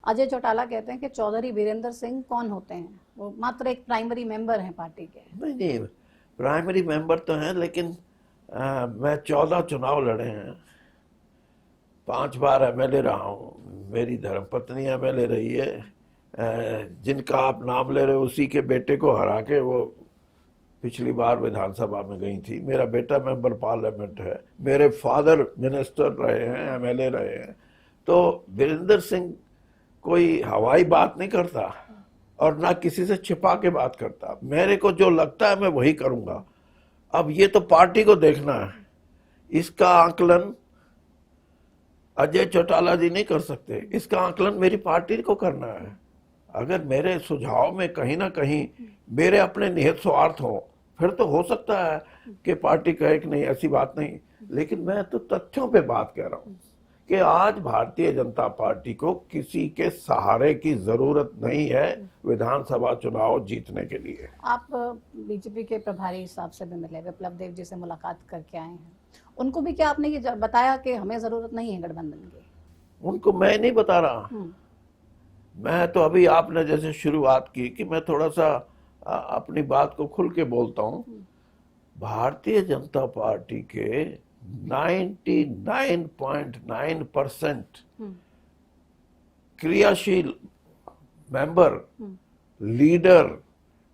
अजय चौटाला कहते हैं कि चौधरी वीरेंद्र सिंह कौन होते हैं, वो मात्र एक प्राइमरी मेंबर हैं पार्टी के। नहीं नहीं, प्राइमरी मेंबर तो हैं, लेकिन मैं 14 चुनाव लड़े हैं, 5 बार एमएलए रहा हूँ, मेरी धर्मपत्नी एमएलए रही है, जिनका आप नाम ले रहे हो उसी के बेटे को हरा के वो पिछली बार विधानसभा में गई थी। मेरा बेटा मेंबर पार्लियामेंट है, मेरे फादर मिनिस्टर रहे हैं, एमएलए रहे हैं। तो वीरेंद्र सिंह कोई हवाई बात नहीं करता और ना किसी से छिपा के बात करता। मेरे को जो लगता है मैं वही करूंगा। अब ये तो पार्टी को देखना है, इसका आकलन अजय चौटाला जी नहीं कर सकते, इसका आकलन मेरी पार्टी को करना है। अगर मेरे सुझाव में कहीं ना कहीं मेरे अपने निहित स्वार्थ हो, फिर तो हो सकता है कि पार्टी कहे कि नहीं ऐसी बात नहीं, लेकिन मैं तो तथ्यों पे बात कह रहा हूं कि आज भारतीय जनता पार्टी को किसी के सहारे की जरूरत नहीं है विधानसभा चुनाव जीतने के लिए। आप बीजेपी के प्रभारी साहब से भी मिले, विप्लव देव जी से मुलाकात करके आए हैं, उनको भी क्या आपने ये बताया कि हमें जरूरत नहीं है गठबंधन की? उनको मैं नहीं बता रहा, मैं तो अभी आपने जैसे शुरुआत की कि मैं थोड़ा सा अपनी बात को खुल के बोलता हूं। भारतीय जनता पार्टी के 99.9% क्रियाशील member, leader,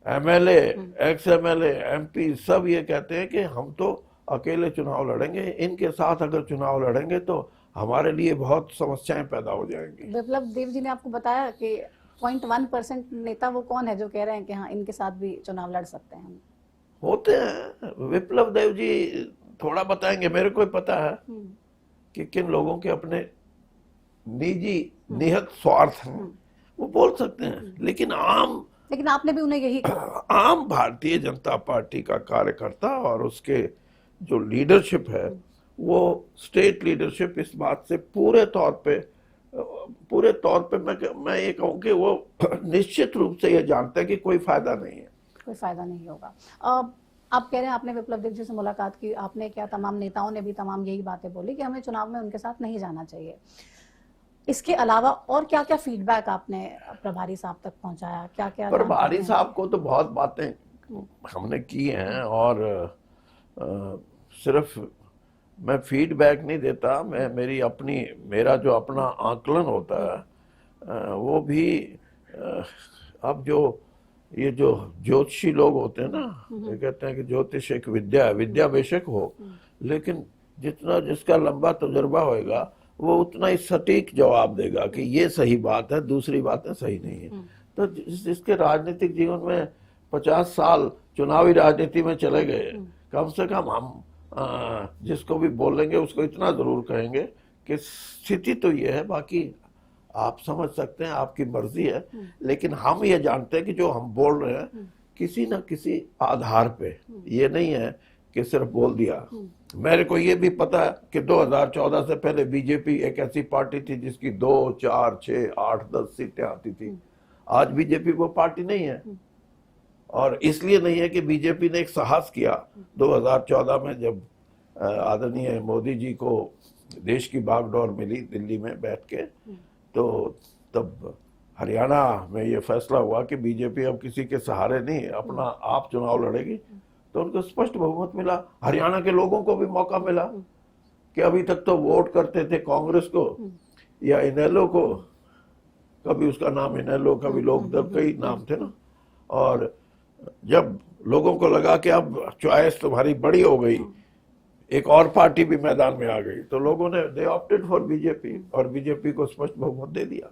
MLA, ex MLA, MP सब ये कहते हैं कि हम तो अकेले चुनाव लड़ेंगे, इनके साथ अगर चुनाव लड़ेंगे तो हमारे लिए बहुत समस्याएं पैदा हो जाएंगी। विप्लव देव जी ने आपको बताया कि 0.1% नेता वो कौन है जो कह रहे हैं कि हाँ इनके साथ भी चुनाव लड़ सकते हैं? होते हैं विप्लव देव जी, थोड़ा बताएंगे। मेरे को पता है कि किन लोगों के अपने निजी निहित स्वार्थ हैं, वो बोल सकते हैं, लेकिन आपने भी उन्हें यही कहा। आम भारतीय जनता पार्टी का कार्यकर्ता और उसके जो लीडरशिप है, वो स्टेट लीडरशिप इस बात से पूरे तौर पे मैं ये कहूँ कि वो निश्चित रूप से ये जानते हैं कि कोई फायदा नहीं है, कोई फायदा नहीं होगा। आप कह रहे हैं आपने विप्लव देव जी से मुलाकात की, आपने क्या, तमाम नेताओं ने भी तमाम यही बातें बोली कि हमें चुनाव में उनके साथ नहीं जाना चाहिए। इसके अलावा और क्या क्या फीडबैक आपने प्रभारी साहब तक पहुंचाया? क्या क्या प्रभारी साहब को तो बहुत बातें हमने की हैं, और सिर्फ मैं फीडबैक नहीं देता, मेरा जो अपना आकलन होता है वो भी अब ये जो ज्योतिषी लोग होते हैं ना, ये कहते हैं कि ज्योतिष एक विद्या है, विद्या बेशक हो, लेकिन जितना जिसका लंबा तजुर्बा होएगा वो उतना ही सटीक जवाब देगा कि ये सही बात है, दूसरी बातें सही नहीं है। तो जिसके राजनीतिक जीवन में 50 साल चुनावी राजनीति में चले गए, कम से कम हम जिसको भी बोलेंगे उसको इतना जरूर कहेंगे कि स्थिति तो ये है, बाकी आप समझ सकते हैं, आपकी मर्जी है, लेकिन हम ये जानते हैं कि जो हम बोल रहे हैं किसी न किसी आधार पे, ये नहीं है कि सिर्फ बोल दिया। मेरे को ये भी पता है कि 2014 से पहले बीजेपी एक ऐसी पार्टी थी जिसकी 2, 4, 6, 8, 10 सीटें आती थी। आज बीजेपी वो पार्टी नहीं है, और इसलिए नहीं है कि बीजेपी ने एक साहस किया 2014 में, जब आदरणीय मोदी जी को देश की बागडोर मिली दिल्ली में बैठ के, तो तब हरियाणा में ये फैसला हुआ कि बीजेपी अब किसी के सहारे नहीं अपना आप चुनाव लड़ेगी, तो उनको स्पष्ट बहुमत मिला। हरियाणा के लोगों को भी मौका मिला कि अभी तक तो वोट करते थे कांग्रेस को या इनेलो को, कभी उसका नाम इनेलो, कभी लोकदल, कई नाम थे ना, और जब लोगों को लगा कि अब चॉइस तुम्हारी बड़ी हो गई, एक और पार्टी भी मैदान में आ गई, तो लोगों ने दे ऑप्टेड फॉर बीजेपी, और बीजेपी को स्पष्ट बहुमत दे दिया।